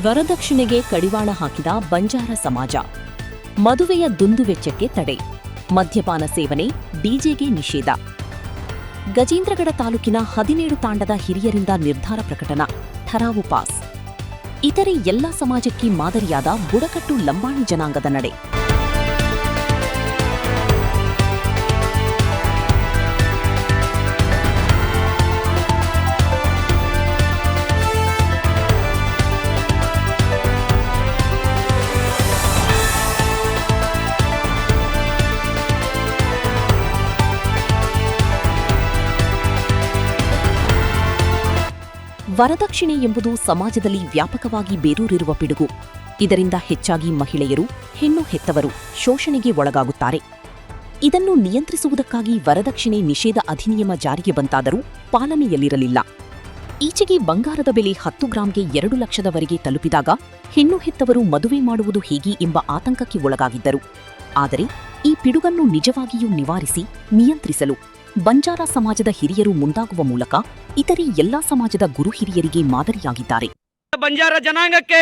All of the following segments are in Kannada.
ವರದಕ್ಷಿಣೆಗೆ ಕಡಿವಾಣ ಹಾಕಿದ ಬಂಜಾರ ಸಮಾಜ. ಮದುವೆಯ ದುಂದುವೆಚ್ಚಕ್ಕೆ ತಡೆ, ಮದ್ಯಪಾನ ಸೇವನೆ, ಡಿಜೆಗೆ ನಿಷೇಧ. ಗಜೇಂದ್ರಗಡ ತಾಲೂಕಿನ 17 ತಾಂಡದ ಹಿರಿಯರಿಂದ ನಿರ್ಧಾರ ಪ್ರಕಟನ, ಠರಾವು ಪಾಸ್. ಇತರೆ ಎಲ್ಲ ಸಮಾಜಕ್ಕೆ ಮಾದರಿಯಾದ ಬುಡಕಟ್ಟು ಲಂಬಾಣಿ ಜನಾಂಗದ ನಡೆ. ವರದಕ್ಷಿಣೆ ಎಂಬುದು ಸಮಾಜದಲ್ಲಿ ವ್ಯಾಪಕವಾಗಿ ಬೇರೂರಿರುವ ಪಿಡುಗು. ಇದರಿಂದ ಹೆಚ್ಚಾಗಿ ಮಹಿಳೆಯರು, ಹೆಣ್ಣು ಹೆತ್ತವರು ಶೋಷಣೆಗೆ ಒಳಗಾಗುತ್ತಾರೆ. ಇದನ್ನು ನಿಯಂತ್ರಿಸುವುದಕ್ಕಾಗಿ ವರದಕ್ಷಿಣೆ ನಿಷೇಧ ಅಧಿನಿಯಮ ಜಾರಿಗೆ ಬಂತಾದರೂ ಪಾಲನೆಯಲ್ಲಿರಲಿಲ್ಲ. ಈಚೆಗೆ ಬಂಗಾರದ ಬೆಲೆ 10 ಗ್ರಾಂಗೆ 2 ಲಕ್ಷದವರೆಗೆ ತಲುಪಿದಾಗ ಹೆಣ್ಣು ಹೆತ್ತವರು ಮದುವೆ ಮಾಡುವುದು ಹೇಗೆ ಎಂಬ ಆತಂಕಕ್ಕೆ ಒಳಗಾಗಿದ್ದರು. ಆದರೆ ಈ ಪಿಡುಗನ್ನು ನಿಜವಾಗಿಯೂ ನಿವಾರಿಸಿ ನಿಯಂತ್ರಿಸಲು ಬಂಜಾರ ಸಮಾಜದ ಹಿರಿಯರು ಮುಂದಾಗುವ ಮೂಲಕ ಇತರೆ ಎಲ್ಲಾ ಸಮಾಜದ ಗುರು ಹಿರಿಯರಿಗೆ ಮಾದರಿಯಾಗಿದ್ದಾರೆ. ಬಂಜಾರ ಜನಾಂಗಕ್ಕೆ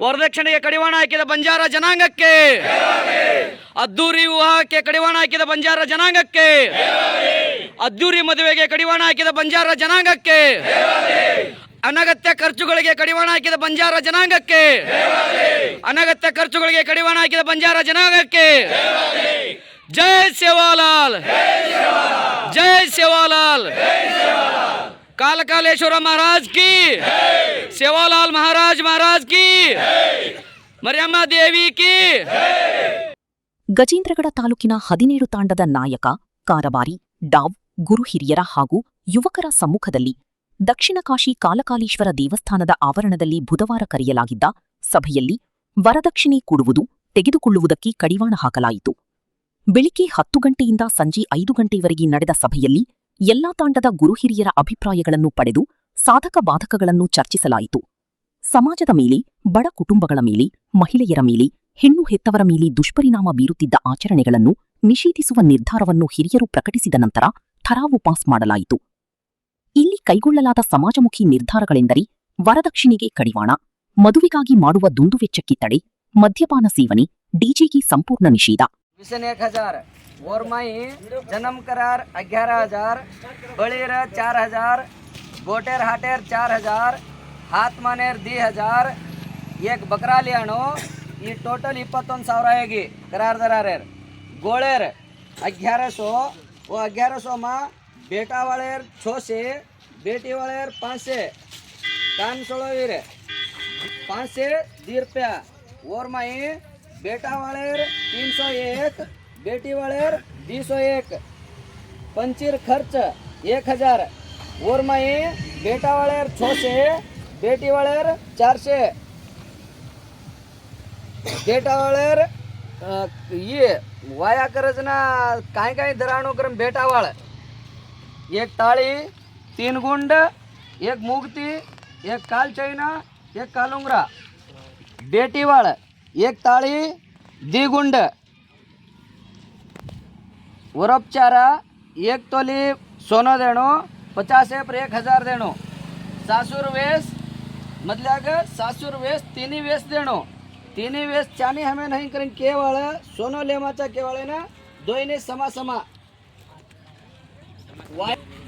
ವರದಕ್ಷಿಣೆಗೆ ಕಡಿವಾಣ ಹಾಕಿದ ಬಂಜಾರ ಜನಾಂಗಕ್ಕೆ, ಅದ್ದೂರಿ ವಿವಾಹಕ್ಕೆ ಕಡಿವಾಣ ಹಾಕಿದ ಬಂಜಾರ ಜನಾಂಗಕ್ಕೆ, ಅದ್ದೂರಿ ಮದುವೆಗೆ ಕಡಿವಾಣ ಹಾಕಿದ ಬಂಜಾರ ಜನಾಂಗಕ್ಕೆ, ಅನಗತ್ಯ ಖರ್ಚುಗಳಿಗೆ ಕಡಿವಾಣ ಹಾಕಿದ ಬಂಜಾರ ಜನಾಂಗಕ್ಕೆ, ಅನಗತ್ಯ ಖರ್ಚುಗಳಿಗೆ ಕಡಿವಾಣ ಹಾಕಿದ ಬಂಜಾರ ಜನಾಂಗಕ್ಕೆ ಜೈ ಸೇವಾಲಾಲ್, ಜೈ ಸೇವಾಲಾಲ್, ಕಾಲಕಾಲೇಶ್ವರ ಮಹಾರಾಜ್ ಕಿ, ಸೇವಾಲಾಲ್ ಮಹಾರಾಜ್ ಕಿ, ಮರಿಯಮ್ಮ ದೇವಿ ಕಿ. ಗಜೇಂದ್ರಗಡ ತಾಲೂಕಿನ 17 ತಾಂಡದ ನಾಯಕ, ಕಾರಬಾರಿ, ಡಾವ್, ಗುರು ಹಿರಿಯರ ಹಾಗೂ ಯುವಕರ ಸಮ್ಮುಖದಲ್ಲಿ ದಕ್ಷಿಣ ಕಾಶಿ ಕಾಲಕಾಲೇಶ್ವರ ದೇವಸ್ಥಾನದ ಆವರಣದಲ್ಲಿ ಬುಧವಾರ ಕರೆಯಲಾಗಿದ್ದ ಸಭೆಯಲ್ಲಿ ವರದಕ್ಷಿಣೆ ಕೊಡುವುದು, ತೆಗೆದುಕೊಳ್ಳುವುದಕ್ಕೆ ಕಡಿವಾಣ ಹಾಕಲಾಯಿತು. ಬೆಳಿಗ್ಗೆ 10 ಗಂಟೆಯಿಂದ ಸಂಜೆ 5 ಗಂಟೆಯವರೆಗೆ ನಡೆದ ಸಭೆಯಲ್ಲಿ ಎಲ್ಲಾ ತಾಂಡದ ಗುರು ಹಿರಿಯರ ಅಭಿಪ್ರಾಯಗಳನ್ನು ಪಡೆದು ಸಾಧಕ ಬಾಧಕಗಳನ್ನು ಚರ್ಚಿಸಲಾಯಿತು. ಸಮಾಜದ ಮೇಲೆ, ಬಡ ಕುಟುಂಬಗಳ ಮೇಲೆ, ಮಹಿಳೆಯರ ಮೇಲೆ, ಹೆಣ್ಣು ಹೆತ್ತವರ ಮೇಲೆ ದುಷ್ಪರಿಣಾಮ ಬೀರುತ್ತಿದ್ದ ಆಚರಣೆಗಳನ್ನು ನಿಷೇಧಿಸುವ ನಿರ್ಧಾರವನ್ನು ಹಿರಿಯರು ಪ್ರಕಟಿಸಿದ ನಂತರ ಠರಾವು ಪಾಸ್ ಮಾಡಲಾಯಿತು. ಇಲ್ಲಿ ಕೈಗೊಳ್ಳಲಾದ ಸಮಾಜಮುಖಿ ನಿರ್ಧಾರಗಳೆಂದರೆ ವರದಕ್ಷಿಣೆಗೆ ಕಡಿವಾಣ, ಮದುವೆಗಾಗಿ ಮಾಡುವ ದುಂದುವೆಚ್ಚಕ್ಕೆ ತಡೆ, ಮದ್ಯಪಾನ ಸೇವನೆ, ಡಿಜೆಗೆ ಸಂಪೂರ್ಣ ನಿಷೇಧ. विसन 1000, ओरमाई जन्म करार 11,000, बळीर 4,000, गोटेर हाटेर 4,000, हात मानेर 2,000, एक बकरा लियाणो ಈ ಟೋಟಲ್ 21,000 ಆಗಿ करारदारेर. गोळेर 1100, वो 1100 में बेटा वालेर 600, बेटी वालेर 500, कान सोळवीर 500 रुपया. ओरमाई बेटा वालेर 301, बेटी वालेर 201, पंचीर खर्च 1,000. ओरमाई बेटा वालेर 600, बेटी वालेर 400, बेटा वालेर ये वाया करजना काय दराणो क्रम बेटा वाळ, एक ताळी, 3 गुंड, एक मूगती, एक काल चैना, एक कालुंगरा. बेटी वाळ एक ताळी, 2 गुंड, वरपचारा 1 तोली सोनं देणो, 50 पर 1,000 देणो. सासूर वेस मधल्याग सासूर वेस 3 वेस देणो. 3 वेस चानी हमें नहीं करें, केवळ सोनं लेमाचा केवळ ना दोईने समा समा.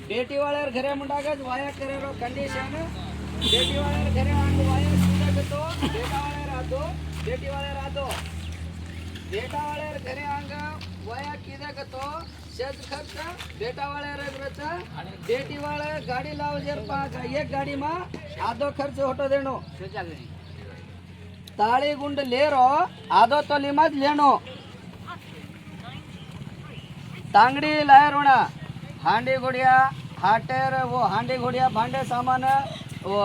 बेटी वाळेर घरे मुंडागज वाया करेरो कंडीशन. बेटी वाळेर घरे आंग वाया सुदगतो, बेटा वाळेर आतो, बेटी वाले रातो. बेटा वाले घरे आंग वया किदगतो शेज खर्च बेटा वाले रचा, बेटी वाले गाड़ी लाव जर एक गाड़ी में आधो खर्च होटो देनो. ताली गुंड लेरो आधो तोली मज लेनो. तांगड़ी लायरोना हांडी घोड़िया हाटेर, वो हांडी घोड़िया भांडे सामान, वो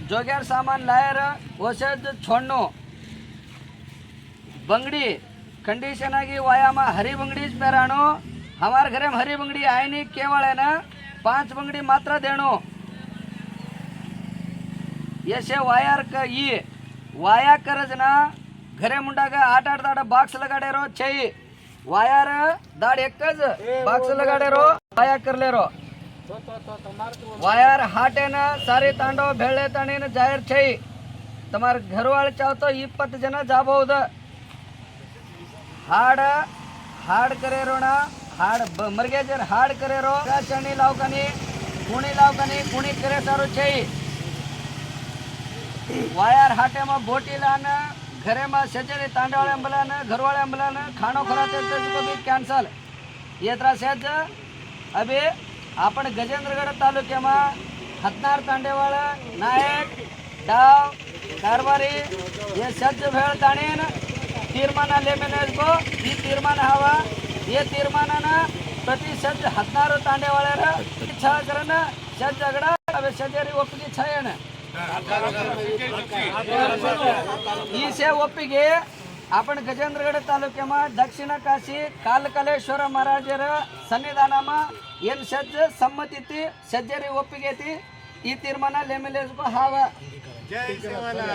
जोगेर सामान लायर वो शेज छोड़नो. बंगड़ी कंडीशन आगी वाया में हरी बंगड़ी पहराणो. हमारे घरे में हरी बंगड़ी आए नहीं, केवल है ना 5 बंगड़ी मात्रा देनो. ऐसे वायर का ये वाया करजना घरे मुंडा का 8-8 दाड़ा बॉक्स लगाड़े रो 6 वायर दाड़ एक बॉक्स लगाड़े रो वाया कर ले रो. वायर हाटे न सारे तांडो भेड़े ताणी न जाहिर छई તમારે ઘરવાળે ચાવ તો 20 ಜನ ಜಾಬಹುದು ಹಾಡ್ ಕರೆರೋಣ ಹಾಡ್ ಮರ್ಗೆ ಜರ ಹಾಡ್ ಕರೆರೋ ಚಣಿ लावकानी कुणी करे सारो છે वायर हाटे में बोटीला न घरे में सजरी तांडवाळे अंबला न घरवाळे अंबला न खानो खराते तो भी कैंसल ये तरह सेज अभी आपण गजेंद्रगढ़ तालुके में 14 तांडेवाळे नायक डाव कारभारी ये सज्ज भेळ ताणीन तीर्मान लेमेनेज को ಈ ತೀರ್ಮಾನ हवा ये ತೀರ್ಮಾನನ ಪ್ರತಿ ಸಜ್ಜ 14 ತಾಂಡೆವಾಳರ ಇಚ್ಛಾ करन सज्ज अगड़ा अबे सजरी ಒಪ್ಪಿಗೆ ಛಾಯನ ಈ से ಒಪ್ಪಿಗೆ आपण गजेंद्रगढ़ तालुक्याમાં दक्षिण काशी कालकलेश्वर महाराजರ ಸನ್ನಿಧಾನಮ ಏನ್ ಸಜ್ಜ ಸಮ್ಮತಿತಿ ಸಜ್ಜರಿ ಒಪ್ಪಿಗೆತಿ ಈ ತೀರ್ಮಾನ ಲೆಮೆಲೇಸ್ को हावा जय सेवालाल